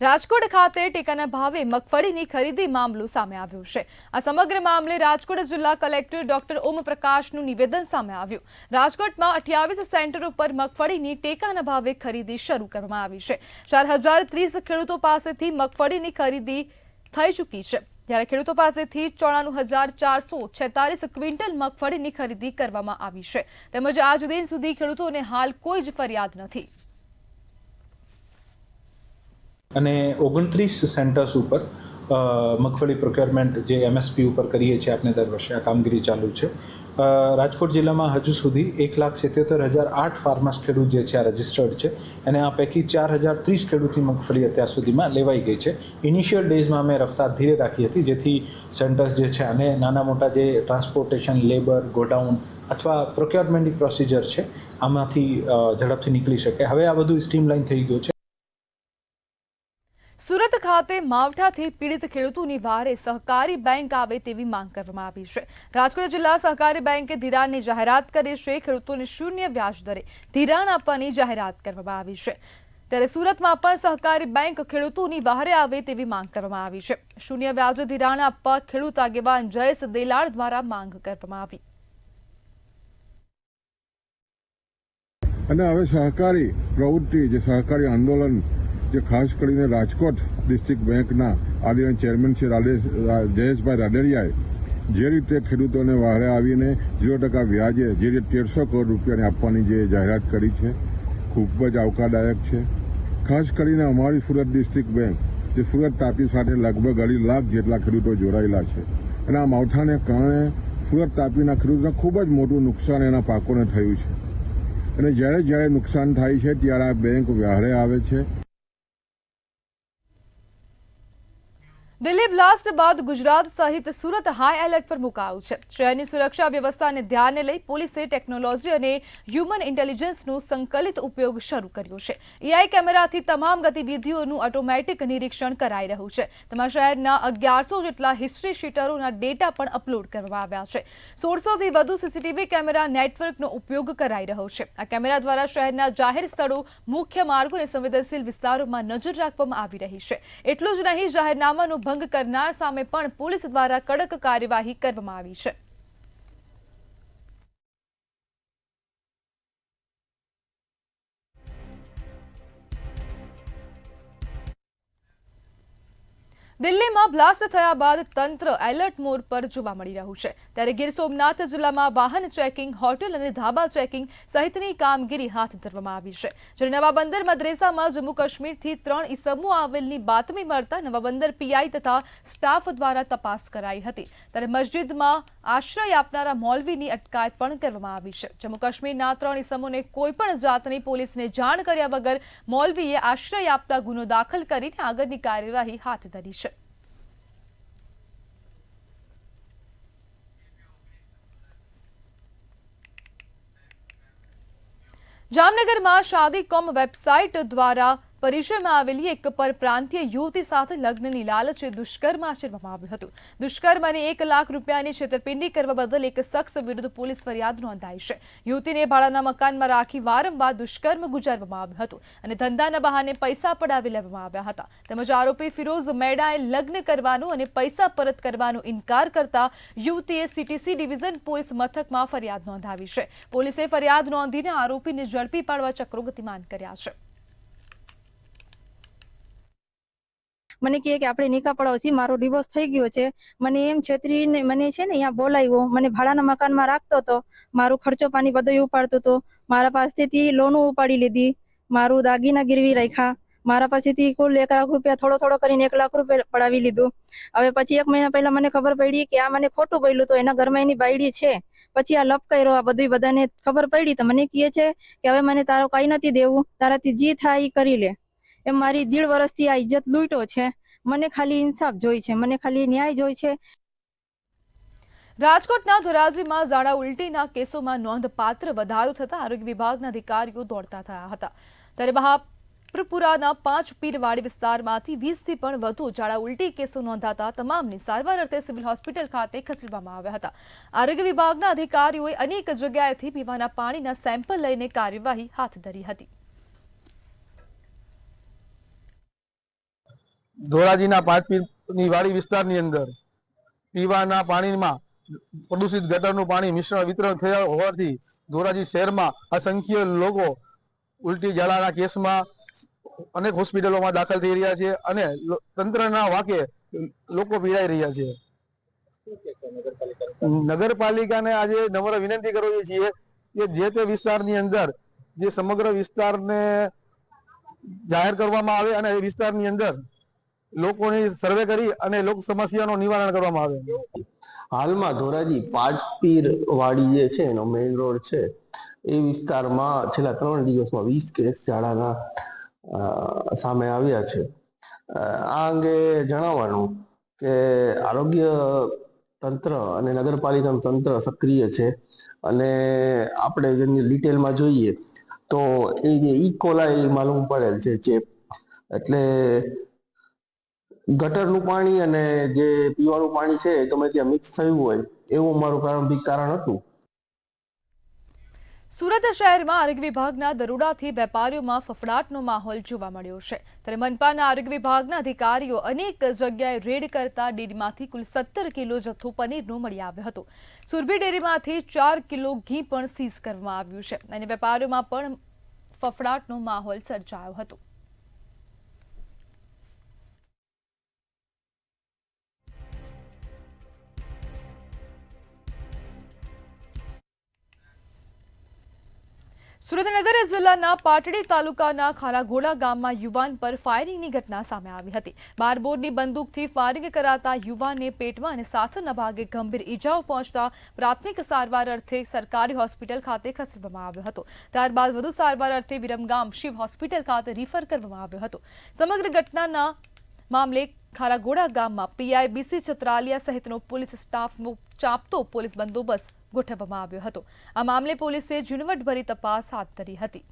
રાજકોટ ખાતે ટેકાના ભાવે મગફળીની ખરીદી મામલો સામે આવ્યો છે। આ સમગ્ર મામલે રાજકોટ જિલ્લા કલેક્ટર ડોક્ટર ઓમપ્રકાશનું નિવેદન સામે આવ્યું। રાજકોટમાં 28 સેન્ટરો પર મગફળીની ટેકાના ભાવે ખરીદી શરૂ કરવામાં આવી છે। 4030 ખેડૂતો પાસેથી મગફળીની ખરીદી થઈ ચૂકી છે, જ્યારે ખેડૂતો પાસેથી 94,446 ક્વિન્ટલ મગફળીની ખરીદી કરવામાં આવી છે, તેમજ આજ દિન સુધી ખેડૂતોને હાલ કોઈ જ ફરિયાદ નથી। અને 29 સેન્ટર્સ ઉપર મગફળી પ્રોક્યોરમેન્ટ જે MSP ઉપર કરીએ છીએ આપણે દર વર્ષે આ કામગીરી ચાલુ છે। રાજકોટ જિલ્લામાં હજુ સુધી 1,77,008 ફાર્મર્સ ખેડૂત જે છે આ રજિસ્ટર્ડ છે, અને આ પૈકી 4,030 ખેડૂતની મગફળી અત્યાર સુધીમાં લેવાઈ ગઈ છે। ઇનિશિયલ ડેઝમાં અમે રફતાર ધીરે રાખી હતી, જેથી સેન્ટર્સ જે છે અને નાના મોટા જે ટ્રાન્સપોર્ટેશન, લેબર, ગોડાઉન અથવા પ્રોક્યોરમેન્ટની પ્રોસિજર છે આમાંથી ઝડપથી નીકળી શકે। હવે આ બધું સ્ટ્રીમલાઇન થઈ ગયું છે। સુરત ખાતે માવઠાથી પીડિત ખેડૂતોની વારે સહકારી બેંક આવે તેવી માંગ કરવામાં આવી છે। રાજકોટ જિલ્લા સહકારી બેંકે ધિરાણની જાહેરાત કરી છે। ખેડૂતોને શૂન્ય વ્યાજ દરે ધિરાણ આપવાની જાહેરાત કરવામાં આવી છે, ત્યારે સુરતમાં પણ સહકારી બેંક ખેડૂતોની વહારે આવે તેવી માંગ કરવામાં આવી છે। શૂન્ય વ્યાજે ધિરાણ આપવા ખેડૂત આગેવાન જયેશ દેલાડ દ્વારા માંગ કરવામાં આવી। અને હવે સહકારી પ્રવૃત્તિ જે સહકારી આંદોલન જે ખાસ કરીને રાજકોટ ડિસ્ટ્રિક્ટ બેંકના આદિવાસી ચેરમેન શ્રી જયેશભાઈ રાદડિયાએ જે રીતે ખેડૂતોને વહારે આવીને 0% વ્યાજે જે રીતે 1,300 કરોડ રૂપિયાની આપવાની જે જાહેરાત કરી છે, ખૂબ જ આવકારદાયક છે। ખાસ કરીને અમારી સુરત ડિસ્ટ્રિક્ટ બેંક જે સુરત તાપી સાથે લગભગ 2.5 લાખ જેટલા ખેડૂતો જોડાયેલા છે, અને આ માવઠાને કારણે સુરત તાપીના ખેડૂતોને ખૂબ જ મોટું નુકસાન એના પાકોને થયું છે, અને જ્યારે નુકસાન થાય છે ત્યારે આ બેંક વહારે આવે છે। દિલ્હી બ્લાસ્ટ બાદ ગુજરાત સહિત સુરત હાઈ એલર્ટ પર મુકાયું છે। શહેરની સુરક્ષા વ્યવસ્થાને ધ્યાને લઈ પોલીસે ટેકનોલોજી અને હ્યુમન ઇન્ટેલિજન્સનો સંકલિત ઉપયોગ શરૂ કર્યો છે। AI કેમેરાથી તમામ ગતિવિધિઓનું ઓટોમેટિક નિરીક્ષણ કરાઈ રહ્યું છે। તેમાં શહેરના 1100 જેટલા હિસ્ટ્રી શીટરોના ડેટા પણ અપલોડ કરવામાં આવ્યા છે। 1600થી વધુ CCTV કેમેરા નેટવર્કનો ઉપયોગ કરાઈ રહ્યો છે। આ કેમેરા દ્વારા શહેરના જાહેર સ્થળો, મુખ્ય માર્ગો અને સંવેદનશીલ વિસ્તારોમાં નજર રાખવામાં આવી રહી છે। એટલું જ નહીં, જાહેરનામાનો ભંગ કરનાર સામે પણ પોલીસ દ્વારા કડક કાર્યવાહી કરવામાં આવી છે। દિલ્હીમાં બ્લાસ્ટ થયા બાદ તંત્ર એલર્ટ મોડ પર જોવા મળી રહ્યું છે, ત્યારે ગીર સોમનાથ જિલ્લામાં વાહન ચેકિંગ, હોટેલ અને ધાબા ચેકિંગ સહિતની કામગીરી હાથ ધરવામાં આવી છે। જ્યારે નવા બંદર મદ્રેસામાં જમ્મુ કાશ્મીરથી 3 ઇસમો આવેલની બાતમી મળતા નવા બંદર PI તથા સ્ટાફ દ્વારા તપાસ કરાઈ હતી, ત્યારે મસ્જિદમાં આશ્રય આપનારા મૌલવીની અટકાયત પણ કરવામાં આવી છે। જમ્મુ કાશ્મીરના 3 ઇસમોને કોઈપણ જાતની પોલીસને જાણ કર્યા વગર મૌલવીએ આશ્રય આપતા ગુનો દાખલ કરીને આગળની કાર્યવાહી હાથ ધરી છે। જામનગરમાં શાદીકોમ વેબસાઇટ દ્વારા પરિચયમાં આવેલી એક પરપ્રાંતીય યુવતી સાથે લગ્નની લાલચે દુષ્કર્મ આચરવામાં આવ્યું હતું। દુષ્કર્મ અને 1 લાખ રૂપિયાની છેતરપિંડી કરવા બદલ એક શખ્સ વિરુદ્ધ પોલીસ ફરિયાદ નોંધાઈ છે। યુવતીને ભાડાના મકાનમાં રાખી વારંવાર દુષ્કર્મ ગુજારવામાં આવ્યું હતું અને ધંધાના બહાને પૈસા પડાવી લેવામાં આવ્યા હતા, તેમજ આરોપી ફિરોઝ મેડાએ લગ્ન કરવાનો અને પૈસા પરત કરવાનો ઇનકાર કરતા યુવતીએ CTC ડિવિઝન પોલીસ મથકમાં ફરિયાદ નોંધાવી છે। પોલીસે ફરિયાદ નોંધીને આરોપીને ઝડપી પાડવા ચક્રો ગતિમાન કર્યા છે। મને કહે કે આપણે નિકાહ પડાવો છે, મારો ડિવોર્સ થઈ ગયો છે, મને એમ છેતરીને મને છે ને અહીંયા બોલાવ્યો, મને ભાડાના મકાનમાં રાખતો હતો, મારો ખર્ચો પાણી બધો ઉપાડતો હતો, મારા પાસેથી લોનો ઉપાડી લીધી, મારું દાગીના ગીરવી રાખ્યા, મારા પાસેથી કુલ 1 લાખ રૂપિયા થોડો કરીને 1 લાખ રૂપિયા પડાવી લીધું। હવે પછી 1 મહિના પહેલા મને ખબર પડી કે આ મને ખોટું બોલ્યું, તો એના ઘરમાં એની બાયડી છે, પછી આ લપ કર્યો, આ બધું બધાને ખબર પડી તો મને કહે છે કે હવે મને તારો કઈ નથી દેવું, તારાથી જે થાય એ કરી લે। એમ મારી 1.5 વર્ષથી આ ઇજ્જત લૂંટ્યો છે। મને ખાલી ઇન્સાફ જોઈ છે, મને ખાલી ન્યાય જોઈ છે। રાજકોટના ધોરાજીમાં ઝાડા ઉલટીના કેસોમાં નોંધપાત્ર વધારો થતા આરોગ્ય વિભાગના અધિકારીઓ દોડતા થયા હતા, ત્યારે બહાપુરાના 5 પીરવાડી વિસ્તારમાંથી 20થી પણ વધુ ઝાડા ઉલટી કેસો નોંધાતા તમામને સારવાર અર્થે સિવિલ હોસ્પિટલ ખાતે ખસેડવામાં આવ્યા હતા। આરોગ્ય વિભાગના અધિકારીઓએ અનેક જગ્યાએથી પીવાના પાણીના સેમ્પલ લઈને કાર્યવાહી હાથ ધરી હતી। ધોરાજીના પાંચપીરની વાડી વિસ્તારની અંદર પીવાના પાણીમાં પ્રદૂષિત ગટરનું પાણી મિશ્રણ વિતરણ થયા હોવાથી ધોરાજી શહેરમાં અસંખ્ય લોકો ઉલટી ઝાડાના કેસમાં અનેક હોસ્પિટલોમાં દાખલ થઈ રહ્યા છે અને તંત્રના વાકે લોકો પીડાઈ રહ્યા છે. નગરપાલિકાને આજે નમ્ર વિનંતી કરીએ છીએ કે જે તે વિસ્તારની અંદર જે સમગ્ર વિસ્તારને જાહેર કરવામાં આવે અને એ વિસ્તારની અંદર લોકોની સર્વે કરી અને લોક સમસ્યાનું નિવારણ કરવામાં આવે. હાલમાં ધોરાજી પાંચપીર વાડી જે છે એનો મેઇન રોડ છે એ વિસ્તારમાં છેલ્લા 3 દિવસમાં 20 કેસ ઝાડાના સામે આવ્યા છે. આ અંગે જણાવવાનું કે આરોગ્ય તંત્ર અને નગરપાલિકાનું તંત્ર સક્રિય છે અને આપણે જેની ડિટેલમાં જોઈએ તો એ જે ઇકોલાઈ માલુમ પડેલ છે ચેપ, એટલે ગટરનું પાણી અને જે પીવાનું પાણી છે ગમે ત્યાં મિક્સ થયું હોય એવું મારું પ્રારંભિક કારણ હતું. સુરત શહેરમાં આરોગ્ય વિભાગના દરોડાથી વેપારીઓમાં ફફડાટનો માહોલ જોવા મળ્યો છે. ત્યારે મનપાના આરોગ્ય વિભાગના અધિકારીઓ અનેક જગ્યાએ રેડ કરતા ડેરીમાંથી કુલ 17 કિલો જથ્થો પનીરનો મળી આવ્યો હતો. સુરભી ડેરીમાંથી 4 કિલો ઘી પણ સીઝ કરવામાં આવ્યું છે અને વેપારીઓમાં પણ ફફડાટનો માહોલ સર્જાયો હતો. સુરેન્દ્રનગર જિલ્લાના પાટડી તાલુકાના ખારાઘોડા ગામમાં યુવાન પર ફાયરિંગની ઘટના સામે આવી હતી. 12 બોરની બંદૂકથી ફાયરિંગ કરાતા યુવાનને પેટમાં અને સાથળના ભાગે ગંભીર ઈજાઓ પહોંચતા પ્રાથમિક સારવાર અર્થે સરકારી હોસ્પિટલ ખાતે ખસેડવામાં આવ્યો હતો. ત્યારબાદ વધુ સારવાર અર્થે વિરમગામ શિવ હોસ્પિટલ ખાતે રિફર કરવામાં આવ્યો હતો. સમગ્ર ઘટનાના મામલે ખારાઘોડા ગામમાં પીઆઈ બીસી ચતરાલિયા સહિતનો પોલીસ સ્ટાફનો ચાંપતો પોલીસ બંદોબસ્ત ગોઠવવામાં આવ્યો હતો. આ મામલે પોલીસે ઝીણવટભરી તપાસ હાથ ધરી હતી.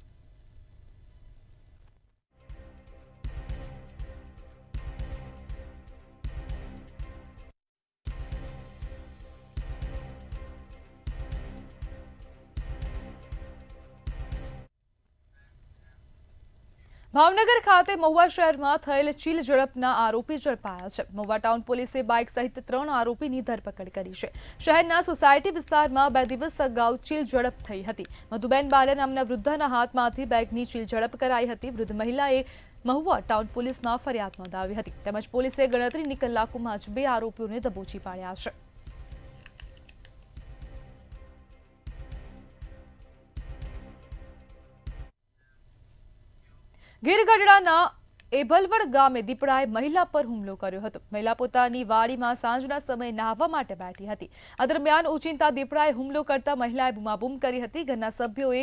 ભાવનગર ખાતે મહુવા શહેરમાં થયેલ ચીલ ઝડપના આરોપી ઝડપાયા છે. મહુવા ટાઉન પોલીસે બાઇક સહિત 3 આરોપીની ધરપકડ કરી છે. શહેરના સોસાયટી વિસ્તારમાં 2 દિવસ અગાઉ ચીલ ઝડપ થઈ હતી. મધુબેન બારિયા નામના વૃદ્ધના હાથમાંથી બેગની ચીલ ઝડપ કરાઈ હતી. વૃદ્ધ મહિલાએ મહુવા ટાઉન પોલીસમાં ફરિયાદ નોંધાવી હતી. તેમજ પોલીસે ગણતરીની કલાકોમાં જ 2 આરોપીઓને દબોચી પાડ્યા છે. ગીર ગઢડાના એભલવડ ગામે દીપડાએ મહિલા પર હુમલો કર્યો હતો. મહિલા પોતાની વાડીમાં સાંજના સમયે નહાવા માટે બેઠી હતી. આ દરમિયાન ઓચિંતા દીપડાએ હુમલો કરતા મહિલાએ બૂમાબૂમ કરી હતી. ઘરના સભ્યોએ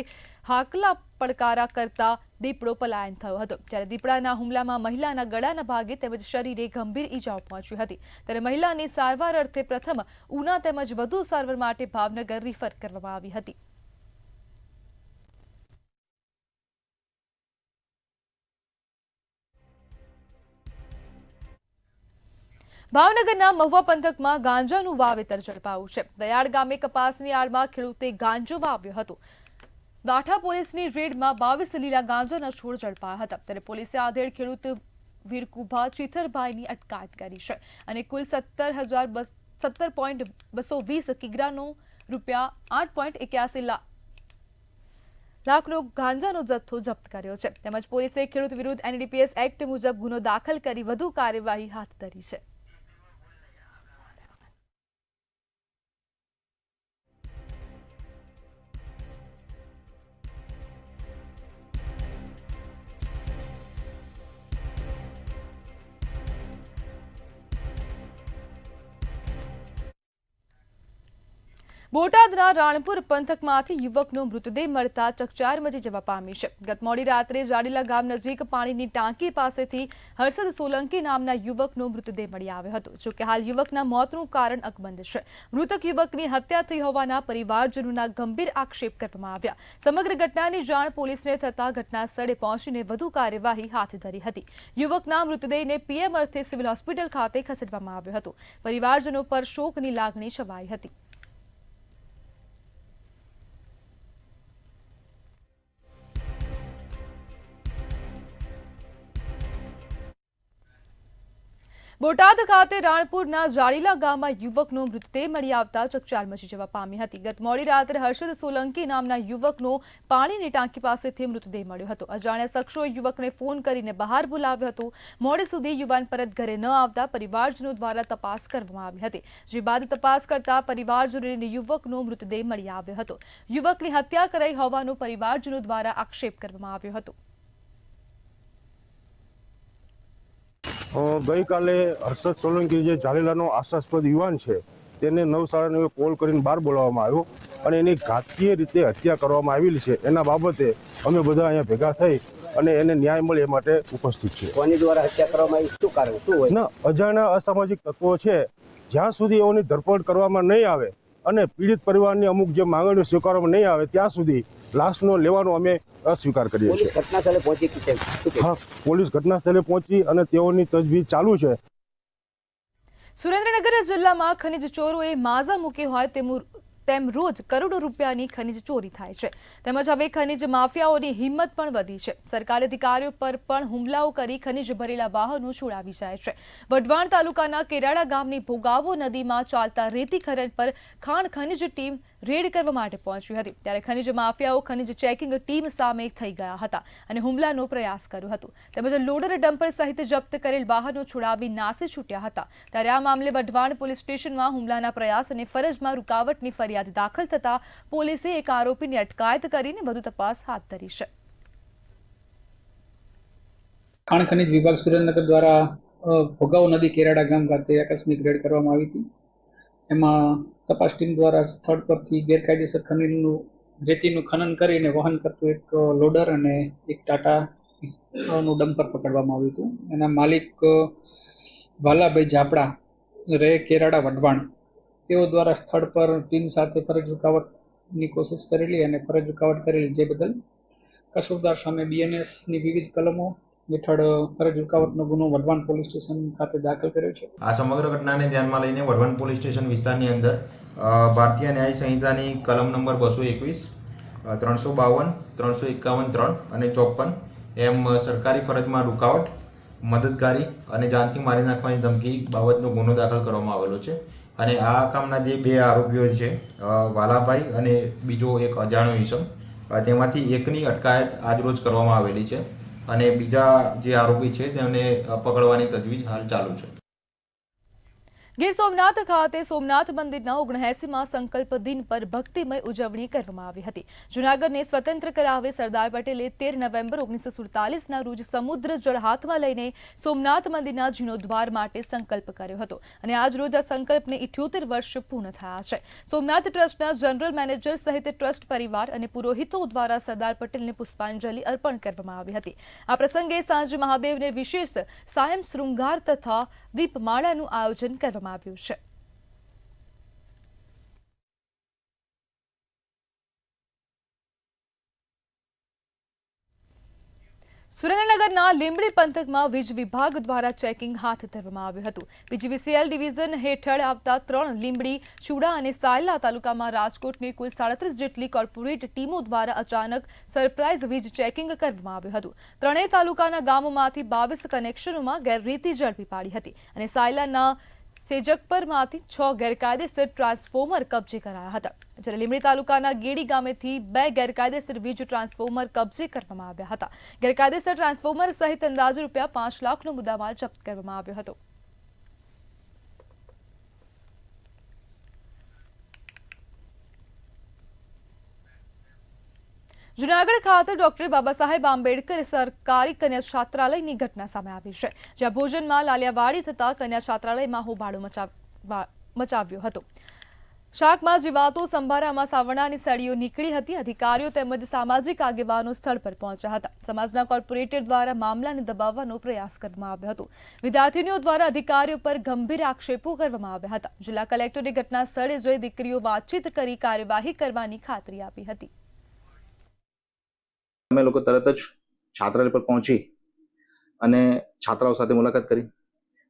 હાકલા પડકારા કરતા દીપડો પલાયન થયો હતો. જ્યારે દીપડાના હુમલામાં મહિલાના ગળાના ભાગે તેમજ શરીરે ગંભીર ઈજાઓ પહોંચી હતી. ત્યારે મહિલાની સારવાર અર્થે પ્રથમ ઉના તેમજ વધુ સારવાર માટે ભાવનગર રિફર કરવામાં આવી હતી. ભાવનગરના મહુવા પંથકમાં ગાંજાનું વાવેતર ઝડપાયું છે. દયાળ ગામે કપાસની આડમાં ખેડૂતે ગાંજો વાવ્યો હતો. દાઠા પોલીસની રેડમાં 22 લીલા ગાંજાના છોડ ઝડપાયા હતા. ત્યારે પોલીસે આધેડ ખેડૂત વીરકુભા ચીથરભાઈની અટકાયત કરી છે અને કુલ 17.220 કિગ્રાનો ₹8.81 લાખનો ગાંજાનો જથ્થો જપ્ત કર્યો છે. તેમજ પોલીસે ખેડૂત વિરુદ્ધ NDPS એક્ટ મુજબ ગુનો દાખલ કરી વધુ કાર્યવાહી હાથ ધરી છે. બોટાદના રાણપુર પંથકમાંથી યુવકનો મૃતદેહ મળતા ચકચાર મચી જવા પામી છે. ગત મોડી રાત્રે જાડીલા ગામ નજીક પાણીની ટાંકી પાસેથી હર્ષદ સોલંકી નામના યુવકનો મૃતદેહ મળી આવ્યો હતો. જોકે હાલ યુવકના મોતનું કારણ અકબંધ છે. મૃતક યુવકની હત્યા થઈ હોવાના પરિવારજનોના ગંભીર આક્ષેપ કરવામાં આવ્યા. સમગ્ર ઘટનાની જાણ પોલીસને થતા ઘટના સ્થળે પહોંચીને વધુ કાર્યવાહી હાથ ધરી હતી. યુવકના મૃતદેહને પીએમ અર્થે સિવિલ હોસ્પિટલ ખાતે ખસેડવામાં આવ્યો હતો. પરિવારજનો પર શોકની લાગણી છવાઈ હતી. બોટાદ ખાતે રાણપુરના જાડીલા ગામમાં યુવકનો મૃતદેહ મળી આવતા ચકચાર મચી જવા પામી હતી. ગત મોડી રાત્રે હર્ષદ સોલંકી નામના યુવકનો પાણીની ટાંકી પાસેથી મૃતદેહ મળ્યો હતો. અજાણ્યા શખ્સોએ યુવકને ફોન કરીને બહાર બોલાવ્યો હતો. મોડે સુધી યુવાન પરત ઘરે ન આવતા પરિવારજનો દ્વારા તપાસ કરવામાં આવી હતી. જે બાદ તપાસ કરતા પરિવારજનોને યુવકનો મૃતદેહ મળી આવ્યો હતો. યુવકની હત્યા કરાઈ હોવાનો પરિવારજનો દ્વારા આક્ષેપ કરવામાં આવ્યો હતો. ગઈકાલે હર્ષદ સોલંકી જે જાડેલાનો આશાસ્પદ યુવાન છે તેને 9:30 કોલ કરીને બહાર બોલાવવામાં આવ્યો અને એની ઘાતકીય રીતે હત્યા કરવામાં આવેલી છે. એના બાબતે અમે બધા અહીંયા ભેગા થઈ અને એને ન્યાય મળે એ માટે ઉપસ્થિત છે. કોની દ્વારા હત્યા કરવામાં આવી, શું કારણ, શું હોય? ના, અજાણ્યા અસામાજિક તત્વો છે, જ્યાં સુધી એઓની ધરપકડ કરવામાં નહીં આવે અને પીડિત પરિવારની અમુક જે માંગણીઓ સ્વીકારવામાં નહીં આવે ત્યાં સુધી લાશનો લેવાનો અમે અસ્વીકાર કરીએ છીએ. પોલીસ ઘટના સ્થળે પહોંચી કે કેમ? હા, પોલીસ ઘટના સ્થળે પહોંચી અને તેઓની તજવીજ ચાલુ છે. સુરેન્દ્રનગર જિલ્લામાં ખનીજ ચોરોએ માઝા મૂકી હોય તેમ રોજ કરોડો રૂપિયાની ખનીજ ચોરી થાય છે. તેમજ હવે ખનીજ માફિયાઓની હિંમત પણ વધી છે. સરકારી અધિકારીઓ પર પણ હુમલાઓ કરી ખનીજ ભરેલા વાહનો છોડાવી જાય છે. વઢવાણ તાલુકાના કેરાડા ગામની ભોગાવો નદીમાં ચાલતા રેતી ખનન પર ખાણ ખનીજ ટીમ રેડ કરવા માટે પહોંચી હતી. ત્યારે ખનીજ માફિયાઓ ખનીજ ચેકિંગ ટીમ સામે થઈ ગયા હતા અને હુમલાનો પ્રયાસ કર્યો હતો. તેમજ લોડર ડમ્પર સહિત જપ્ત કરેલ વાહનો છોડાવી નાસી છૂટ્યા હતા. ત્યારે આ મામલે વઢવાણ પોલીસ સ્ટેશનમાં હુમલાના પ્રયાસ અને ફરજમાં રૂકાવટની ફરિયાદ દાખલ થતા પોલીસે એક આરોપીની અટકાયત કરીને વધુ તપાસ હાથ ધરી છે. ખાણ ખનીજ વિભાગ સુરેન્દ્રનગર દ્વારા ભોગાવો નદી કેરાડા ગામ ખાતે આકસ્મિક રેડ કરવામાં આવી હતી. એમાં તપાસ ટીમ દ્વારા સ્થળ પરથી ગેરકાયદેસર ખનીજનું રેતીનું ખનન કરીને વહન કરતું એક લોડર અને એક ટાટાનું ડમ્પર પકડવામાં આવ્યું હતું. એના માલિક વાલાભાઈ ઝાપડા રહે કેરાડા વઢવાણ, તેઓ દ્વારા સ્થળ પર ટીમ સાથે ફરજ રૂકાવટની કોશિશ કરેલી અને ફરજ રૂકાવટ કરેલી, જે બદલ કસૂરદાર સામે BNSની વિવિધ કલમો હેઠળ ફરજ રૂકાવટનો ગુનો વઢવાણ પોલીસ સ્ટેશન ખાતે દાખલ કર્યો છે. આ સમગ્ર ઘટનાને ધ્યાનમાં લઈને વઢવાણ પોલીસ સ્ટેશન વિસ્તારની અંદર ભારતીય ન્યાય સંહિતાની કલમ નંબર 221, 352, 351, 3 અને 54 એમ સરકારી ફરજમાં રૂકાવટ, મદદગારી અને જાનથી મારી નાખવાની ધમકી બાબતનો ગુનો દાખલ કરવામાં આવેલો છે. અને આ કામના જે બે આરોપીઓ છે, વાલાભાઈ અને બીજો એક અજાણ્યો ઈસમ, તેમાંથી એકની અટકાયત આજરોજ કરવામાં આવેલી છે અને બીજા જે આરોપી છે તેમને પકડવાની તજવીજ હાલ ચાલુ છે. ગીર સોમનાથ ખાતે સોમનાથ મંદિરના 79માં સંકલ્પ દિન પર ભક્તિમય ઉજવણી કરવામાં આવી હતી. જૂનાગઢને સ્વતંત્ર કરાવે સરદાર પટેલે 13 નવેમ્બર 1947ના રોજ સમુદ્ર જળ હાથમાં લઈને સોમનાથ મંદિરના જીર્ણોદ્ધાર માટે સંકલ્પ કર્યો હતો અને આજ રોજ આ સંકલ્પને 78 વર્ષ પૂર્ણ થયા છે. સોમનાથ ટ્રસ્ટના જનરલ મેનેજર સહિત ટ્રસ્ટ પરિવાર અને પુરોહિતો દ્વારા સરદાર પટેલને પુષ્પાંજલિ અર્પણ કરવામાં આવી હતી. આ પ્રસંગે સાંજે મહાદેવને વિશેષ સાયમ શૃંગાર તથા દીપમાળાનું આયોજન કરવામાં આવ્યું છે. સુરેન્દ્રનગરના લીંબડી પંથકમાં વીજ વિભાગ દ્વારા ચેકિંગ હાથ ધરવામાં આવ્યું હતું. PGVCL ડિવિઝન હેઠળ આવતા 3 લીંબડી, ચુડા અને સાયલા તાલુકામાં રાજકોટની કુલ 37 જેટલી કોર્પોરેટ ટીમો દ્વારા અચાનક સરપ્રાઇઝ વીજ ચેકિંગ કરવામાં આવ્યું હતું. ત્રણેય તાલુકાના ગામોમાંથી 22 કનેક્શનોમાં ગેરરીતિ ઝડપી પાડી હતી અને સાયલાના સેજકપરમાંથી 6 ગેરકાયદેસર ટ્રાન્સફોર્મર કબજે કરાયા હતા. જ્યારે લીંબડી તાલુકાના ગેડી ગામેથી 2 ગેરકાયદેસર વીજ ટ્રાન્સફોર્મર કબજે કરવામાં આવ્યા હતા. ગેરકાયદેસર ટ્રાન્સફોર્મર સહિત અંદાજે ₹5 લાખનો મુદ્દામાલ જપ્ત કરવામાં આવ્યો હતો. જૂનાગઢ ખાતે ડોક્ટર બાબા સાહેબ આંબેડકર સરકારી કન્યા છાત્રાલયની ઘટના સામે આવી છે, જ્યાં ભોજનમાં લાલિયાવાડી થતા કન્યા છાત્રાલયમાં હોબાળો મચાવ્યો હતો. શાકમાં જીવાતો સંભારામાં સાવરણાની સળીઓ નીકળી હતી. અધિકારીઓ તેમજ સામાજિક આગેવાનો સ્થળ પર પહોંચ્યા હતા. સમાજના કોર્પોરેટર દ્વારા મામલાને દબાવવાનો પ્રયાસ કરવામાં આવ્યો હતો. વિદ્યાર્થીનીઓ દ્વારા અધિકારીઓ પર ગંભીર આક્ષેપો કરવામાં આવ્યા હતા. જિલ્લા કલેક્ટરે ઘટના સ્થળે જઈ દીકરીઓ વાતચીત કરી કાર્યવાહી કરવાની ખાતરી આપી હતી. અમે લોકો તરત જ છાત્રાલય પર પહોંચી અને છાત્રાઓ સાથે મુલાકાત કરી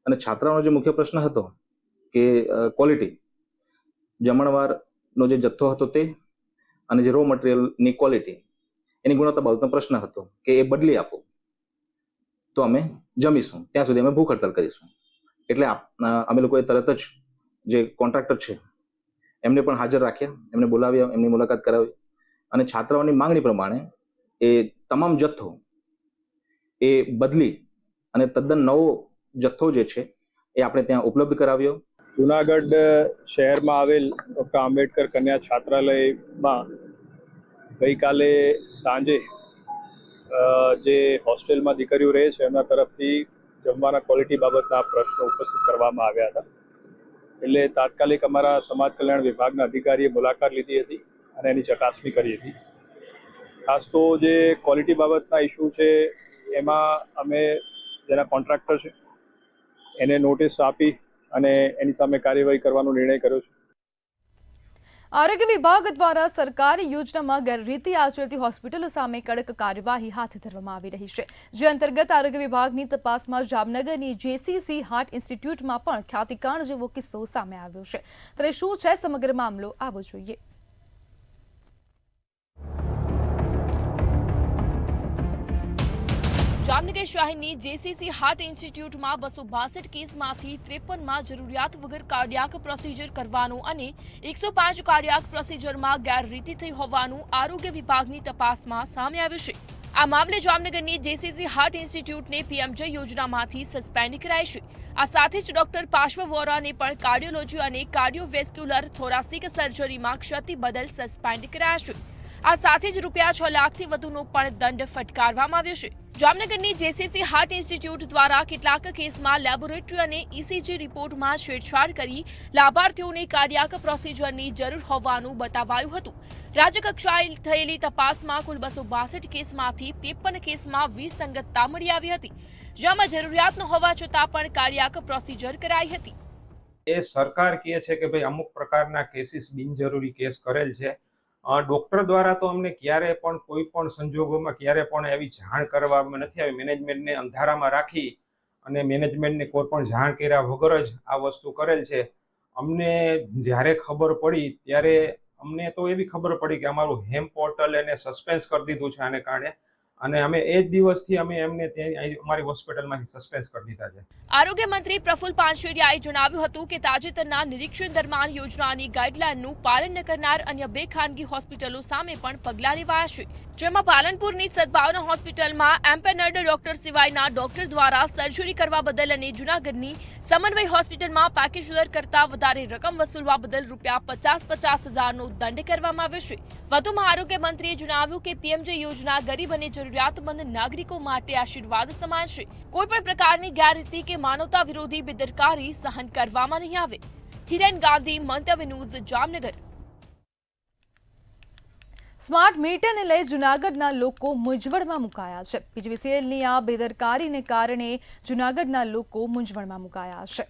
અને છાત્રાઓનો જે મુખ્ય પ્રશ્ન હતો કે ક્વોલિટી, જમણવારનો જે જથ્થો હતો તે અને જે રો મટીરિયલની ક્વોલિટી, એની ગુણવત્તા બાબતનો પ્રશ્ન હતો કે એ બદલી આપો તો અમે જમીશું, ત્યાં સુધી અમે ભૂખ હડતાલ કરીશું. એટલે અમે લોકોએ તરત જ જે કોન્ટ્રાક્ટર છે એમને પણ હાજર રાખ્યા, એમને બોલાવ્યા, એમની મુલાકાત કરાવી અને છાત્રાઓની માંગણી પ્રમાણે એ તમામ જથ્થો એ બદલી અને તદ્દન નવો જથ્થો જે છે એ આપણે ત્યાં ઉપલબ્ધ કરાવ્યો. જુનાગઢ શહેરમાં આવેલ ડૉક્ટર આંબેડકર કન્યા છાત્રાલયમાં ગઈકાલે સાંજે જે હોસ્ટેલમાં દીકરીઓ રહે છે એમના તરફથી જમવાના ક્વોલિટી બાબતના પ્રશ્નો ઉપસ્થિત કરવામાં આવ્યા હતા. એટલે તાત્કાલિક અમારા સમાજ કલ્યાણ વિભાગના અધિકારીએ મુલાકાત લીધી હતી અને એની ચકાસણી કરી હતી. ખાસ તો જે ક્વોલિટી બાબતના ઇસ્યુ છે એમાં અમે જેના કોન્ટ્રાક્ટર છે એને નોટિસ આપી અને એની સામે કાર્યવાહી કરવાનો નિર્ણય કર્યો છે. આરોગ્ય વિભાગ દ્વારા સરકારી યોજનામાં ગેરરીતિ આચરતી હોસ્પિટલો સામે કડક કાર્યવાહી હાથ ધરવામાં આવી રહી છે. જે અંતર્ગત આરોગ્ય વિભાગની તપાસમાં જામનગરની JCC હાર્ટ ઇન્સ્ટિટ્યૂટમાં પણ ખ્યાતિકાંડ જેવો કિસ્સો સામે આવ્યો છે. ત્યારે શું છે સમગ્ર મામલો, આવો જોઈએ. જામનગર શહેરની JCC હાર્ટ ઇન્સ્ટિટ્યૂટમાં 262 કેસમાંથી 53માં જરૂરિયાત વગર કાર્ડિયાક પ્રોસિજર કરવાનું અને 105 કાર્ડિયાક પ્રોસિજરમાં ગેરરીતિ થઈ હોવાનું આરોગ્ય વિભાગની તપાસમાં સામે આવ્યું છે. આ મામલે જામનગરની JCC હાર્ટ ઇન્સ્ટિટ્યૂટને PMJ યોજનામાંથી સસ્પેન્ડ કરાઈ છે. આ સાથે જ ડોક્ટર પાર્શ્વ વોરાને પણ કાર્ડિયોલોજી અને કાર્ડિયોવેસ્ક્યુલર થોરાસિક સર્જરીમાં ક્ષતિ બદલ સસ્પેન્ડ કરાયા છે. આ સાથે જ ₹6 લાખથી વધુનો પણ દંડ ફટકારવામાં આવ્યો છે. જામનગરની JCC હાર્ટ ઇન્સ્ટિટ્યૂટ દ્વારા કેટલાક કેસમાં લેબોરેટરી અને ECG રિપોર્ટમાં છેડછાડ કરી લાભાર્થીઓને કાર્ડિયાક પ્રોસિજરની જરૂર હોવાનું બતાવાયું હતું. રાજ્યકક્ષાએ થયેલી તપાસમાં કુલ 262 કેસમાંથી 53 કેસમાં વિસંગતતા મળી આવી હતી, જેમાં જરૂરિયાત ન હોવા છતાં પણ કાર્ડિયાક પ્રોસિજર કરાઈ હતી. એ સરકાર કહે છે કે ભાઈ અમુક પ્રકારના કેસીસ બિનજરૂરી કેસ કરેલ છે. ડોક્ટર દ્વારા તો અમને ક્યારે પણ કોઈ પણ સંજોગોમાં ક્યારે પણ એવી જાણ કરવામાં નથી આવી. મેનેજમેન્ટને અંધારામાં રાખી અને મેનેજમેન્ટને કોઈ પણ જાણ કર્યા વગર જ આ વસ્તુ કરેલ છે. અમને જ્યારે ખબર પડી ત્યારે અમને તો એવી ખબર પડી કે અમારું હેમ પોર્ટલ એને સસ્પેન્સ કરી દીધું છે આને કારણે, અને અમે એ જ દિવસથી અમે એમને ત્યાં અમારી હોસ્પિટલમાંથી સસ્પેન્સ કરી દીધા છે. આરોગ્ય મંત્રી પ્રફુલ પાનસેરિયાએ જણાવ્યું હતું કે તાજેતરના નિરીક્ષણ દરમિયાન યોજનાની ગાઈડલાઈનનું પાલન ન કરનાર અન્ય 2 ખાનગી હોસ્પિટલો સામે પણ પગલાં લેવાયા છે. જેમાં પાલનપુરની સદભાવના હોસ્પિટલમાં એમ્પેનર્ડ ડોક્ટર સિવાયના ડોક્ટર દ્વારા સર્જરી કરવા બદલ અને જૂનાગઢની સમન્વય હોસ્પિટલમાં પેકેજ દર કરતાં વધારે રકમ વસૂલવા બદલ ₹50,000નો દંડ કરવામાં આવ્યો છે. વધુમાં આરોગ્ય મંત્રીએ જણાવ્યું કે PMJ યોજના ગરીબ અને જરૂરિયાતમંદ નાગરિકો માટે આશીર્વાદ સમાન છે. કોઈ પણ પ્રકારની ગેરરીતિ કે માનવતા વિરોધી બેદરકારી સહન કરવામાં નહીં આવે. હિરેન ગાંધી, મંતવ્ય ન્યૂઝ, જામનગર. સ્માર્ટ મીટરને લઈ જૂનાગઢના લોકો મૂંઝવણમાં મુકાયા છે. PGVCLની આ બેદરકારીને કારણે જૂનાગઢના લોકો મૂંઝવણમાં મુકાયા છે.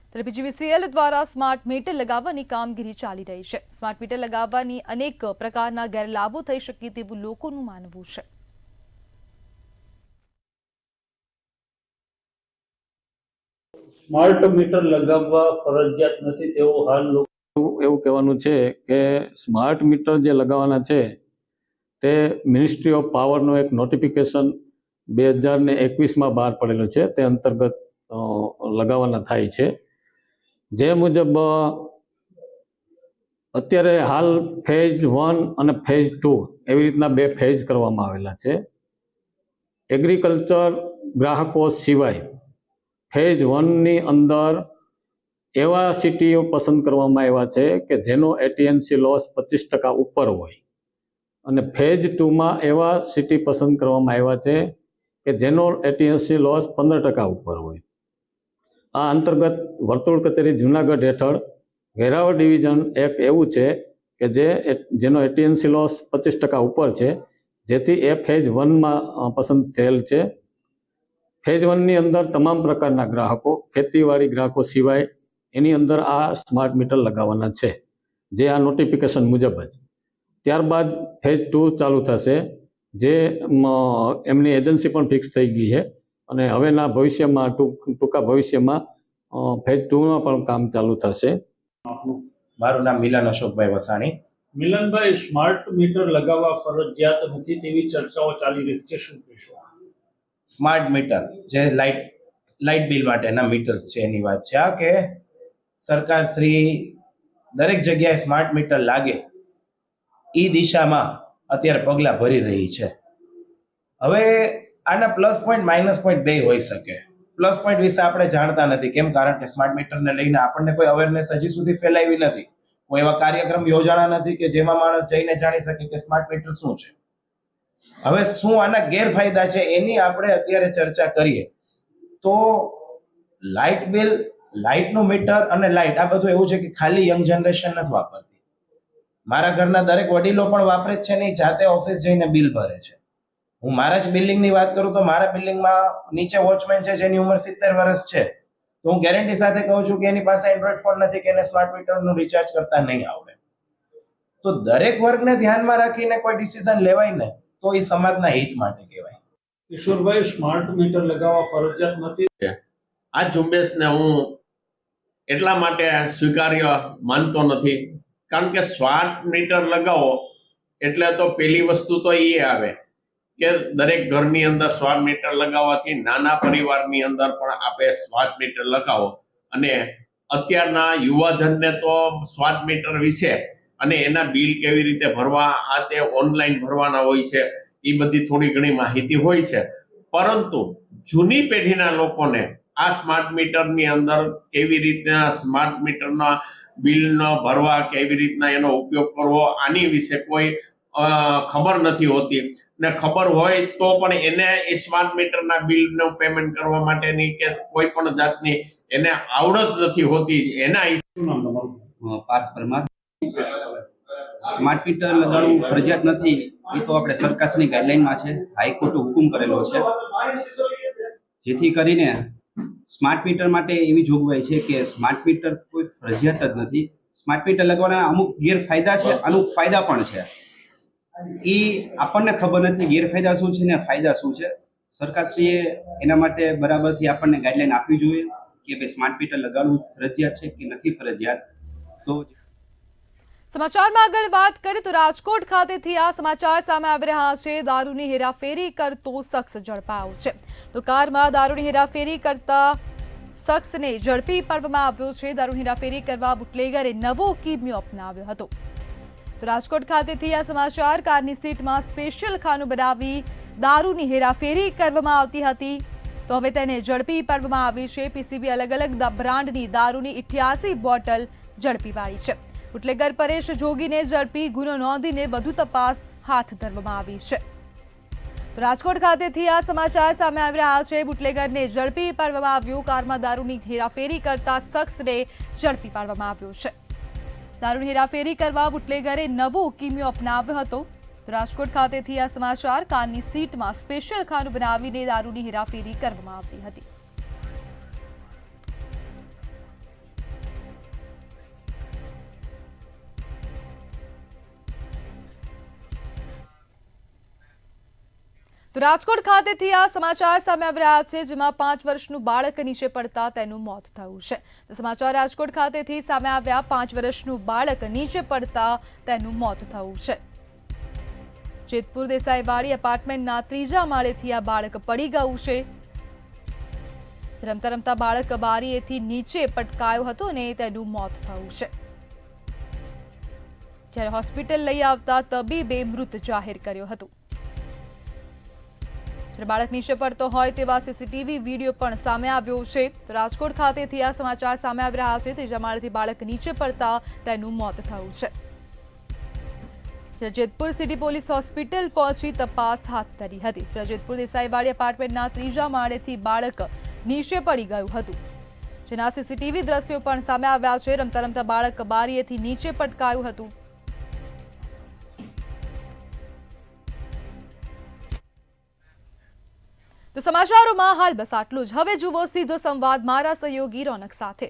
ત્યારે PGVCL દ્વારા સ્માર્ટ મીટર લગાવવાની કામગીરી ચાલી રહી છે. સ્માર્ટ મીટર લગાવવાની અનેક પ્રકારના ગેરલાભો થઈ શકે તેવું લોકોનું માનવું છે. સ્માર્ટ મીટર લગાવવા ફરજિયાત નથી તેવું હાલ એવું કહેવાનું છે કે સ્માર્ટ મીટર જે લગાવવાના છે તે મિનિસ્ટ્રી ઓફ પાવરનો એક નોટિફિકેશન 2021માં બહાર પડેલો છે. તે અંતર્ગત લગાવવાના થાય છે. જે મુજબ અત્યારે હાલ ફેઝ 1 અને ફેઝ 2 એવી રીતના 2 ફેઝ કરવામાં આવેલા છે. એગ્રીકલ્ચર ગ્રાહકો સિવાય ફેઝ 1ની અંદર એવા સિટીઓ પસંદ કરવામાં આવ્યા છે કે જેનો AT&C લોસ 25% ઉપર હોય, અને ફેઝ 2માં એવા સિટી પસંદ કરવામાં આવ્યા છે કે જેનો AT&C લોસ 15% ઉપર હોય. આ અંતર્ગત વર્તુળ કચેરી જૂનાગઢ હેઠળ વેરાવળ ડિવિઝન એક એવું છે કે જેનો AT&C લોસ 25% ઉપર છે, જેથી એ ફેઝ 1માં પસંદ થયેલ છે. ફેઝ 1ની અંદર તમામ પ્રકારના ગ્રાહકો, ખેતીવાડી ગ્રાહકો સિવાય એની અંદર આ સ્માર્ટ મીટર લગાવવાના છે, જે આ નોટિફિકેશન મુજબ જ. ત્યારબાદ ફેઝ 2 ચાલુ થશે, જે એમની એજન્સી પણ ફિક્સ થઈ ગઈ છે, અને હવેના ભવિષ્યમાં ટૂંકા ભવિષ્યમાં ફેઝ 2માં પણ કામ ચાલુ થશે. મારું નામ મિલન અશોકભાઈ વસાણી. મિલનભાઈ, સ્માર્ટ મીટર લગાવવા ફરજિયાત નથી તેવી ચર્ચાઓ ચાલી રહી છે, શું કહેશો? સ્માર્ટ મીટર જે લાઇટ લાઇટ બિલ માટેના મીટર્સ છે એની વાત છે આ કે સરકાર શ્રી દરેક જગ્યાએ સ્માર્ટ મીટર લાગે એ દિશામાં અત્યારે પગલાં ભરી રહી છે. હવે આના પ્લસ પોઈન્ટ માઇનસ પોઈન્ટ બે હોઈ શકે. પ્લસ પોઈન્ટ વિશે આપણે જાણતા નથી. કેમ? કારણ કે સ્માર્ટ મીટરને લઈને આપણને કોઈ અવેરનેસ હજી સુધી ફેલાવી નથી. કોઈ એવા કાર્યક્રમ યોજાણા નથી કે જેમાં માણસ જઈને જાણી શકે કે સ્માર્ટ મીટર શું છે. હવે શું આના ગેરફાયદા છે એની આપણે અત્યારે ચર્ચા કરીએ તો લાઇટ બિલ, લાઇટનું મીટર અને લાઇટ આ બધું એવું છે કે ખાલી યંગ જનરેશન નથી વાપરતી. મારા ઘરના દરેક વડીલો પણ વાપરે જ છે નહીં, જાતે ઓફિસ જઈને બિલ ભરે છે. હું મારા જ બિલ્ડિંગની વાત કરું તો મારા બિલ્ડિંગમાં નીચે વોચમેન છે જેની ઉંમર 70 વર્ષ છે. તો હું ગેરંટી સાથે કહું છું કે એની પાસે એન્ડ્રોઈડ ફોન નથી કે એને સ્માર્ટ મીટરનું રિચાર્જ કરતા નહીં આવડે. તો દરેક વર્ગને ધ્યાનમાં રાખીને કોઈ ડિસિઝન લેવાય ને તો એ સમાજના હિત માટે કહેવાય. કિશોરભાઈ, સ્માર્ટ મીટર લગાવવા ફરજિયાત નથી. આ ઝુંબેશને હું એટલા માટે સ્વીકાર્ય માનતો નથી કારણ કે સ્માર્ટ મીટર લગાવો એટલે તો પહેલી વસ્તુ તો એ આવે કે દરેક ઘરની અંદર સ્માર્ટ મીટર લગાવવાથી નાના પરિવારની અંદર પણ આપણે સ્માર્ટ મીટર લગાવો અને અત્યારના યુવાધનને તો સ્માર્ટ મીટર વિશે અને એના બિલ કેવી રીતે ભરવા આ તે ઓનલાઈન ભરવાના હોય છે એ બધી થોડી ઘણી માહિતી હોય છે. પરંતુ જૂની પેઢીના લોકોને આ સ્માર્ટ મીટરની અંદર કેવી રીતના સ્માર્ટ મીટરના બિલનો ભરવા, કેવી રીતના એનો ઉપયોગ કરવો આની વિશે કોઈ ખબર નથી હોતી ને ખબર હોય તો પણ એને એ સ્માર્ટ મીટરના બિલનું પેમેન્ટ કરવા માટેની કે કોઈ પણ જાતની એને આવડત નથી હોતી. એના પાર્થ પરમાર. સ્માર્ટ મીટર લગાડવું ફરજિયાત નથી એ તો આપણે સરકારની ગાઈડલાઈનમાં છે. હાઈકોર્ટે હુકમ કરેલો છે જેથી કરીને સ્માર્ટ મીટર માટે એવી જોગવાઈ છે કે સ્માર્ટ મીટર કોઈ ફરજિયાત જ નથી. સ્માર્ટ મીટર લગાવવાના અમુક ગેરફાયદા છે, અમુક ફાયદા પણ છે. એ આપણને ખબર નથી ગેરફાયદા શું છે ને ફાયદા શું છે. સરકારશ્રીએ એના માટે બરાબરથી આપણને ગાઈડલાઈન આપવી જોઈએ કે ભાઈ સ્માર્ટ મીટર લગાડવું ફરજિયાત છે કે નથી ફરજિયાત. તો સમાચારમાં આગળ વાત કરીએ તો રાજકોટ ખાતેથી આ સમાચાર સામે આવી રહ્યા છે. દારૂની હેરાફેરી કરતો શખ્સ ઝડપાયો છે. તો કારમાં દારૂની હેરાફેરી કરતા શખ્સને ઝડપી પાડવામાં આવ્યો છે. દારૂની હેરાફેરી કરવા બુટલેગરે નવો કિમિયો અપનાવ્યો હતો. તો રાજકોટ ખાતેથી આ સમાચાર. કારની સીટમાં સ્પેશિયલ ખાનું બનાવી દારૂની હેરાફેરી કરવામાં આવતી હતી. તો હવે તેને ઝડપી પાડવામાં આવી છે. પીસીબી અલગ અલગ બ્રાન્ડની દારૂની 88 બોટલ ઝડપી પાડી છે. બુટલેગર પરેશ જોગીને ઝડપી ગુનો નોંધીને વધુ તપાસ હાથ ધરવામાં આવી છે. તો રાજકોટ ખાતેથી આ સમાચાર સામે આવી રહ્યા છે. બુટલેગરને ઝડપી પાડવામાં આવ્યો. કારમાં દારૂની હેરાફેરી કરતા શખ્સને ઝડપી પાડવામાં આવ્યો છે. દારૂની હેરાફેરી કરવા બુટલેગરે નવો કિમિયો અપનાવ્યો હતો. તો રાજકોટ ખાતેથી આ સમાચાર. કારની સીટમાં સ્પેશિયલ ખાનું બનાવીને દારૂની હેરાફેરી કરવામાં આવતી હતી. તો રાજકોટ ખાતેથી આ સમાચાર સામે આવી રહ્યા છે જેમાં 5 વર્ષનું બાળક નીચે પડતા તેનું મોત થયું છે. તો સમાચાર રાજકોટ ખાતેથી સામે આવ્યા. 5 વર્ષનું બાળક નીચે પડતા તેનું મોત થયું છે. જેતપુર દેસાઈવાડી એપાર્ટમેન્ટના 3જા માળેથી આ બાળક પડી ગયું છે. રમતા રમતા બાળક બારીએથી નીચે પટકાયો હતો અને તેનું મોત થયું છે. જ્યારે હોસ્પિટલ લઈ આવતા તબીબે મૃત જાહેર કર્યો હતો. બાળક નીચે પડતો હોય તેવા સીસીટીવી વિડીયો પણ સામે આવ્યો છે. તો રાજકોટ ખાતેથી આ સમાચાર સામે આવી રહ્યા છે. 3જા માળેથી બાળક નીચે પડતા તેનું મોત થયું છે. જેતપુર સિટી પોલીસ હોસ્પિટલ પહોંચી તપાસ હાથ ધરી હતી. જેતપુર દેસાઈવાડી એપાર્ટમેન્ટના 3જા માળેથી બાળક નીચે પડી ગયું હતું જેના સીસીટીવી દ્રશ્યો પણ સામે આવ્યા છે. રમતા રમતા બાળક બારીએથી નીચે પટકાયું હતું. તો સમાચારોમાં હાલ બસ આટલું જ. હવે જુઓ સીધો સંવાદ મારા સહયોગી રોનક સાથે.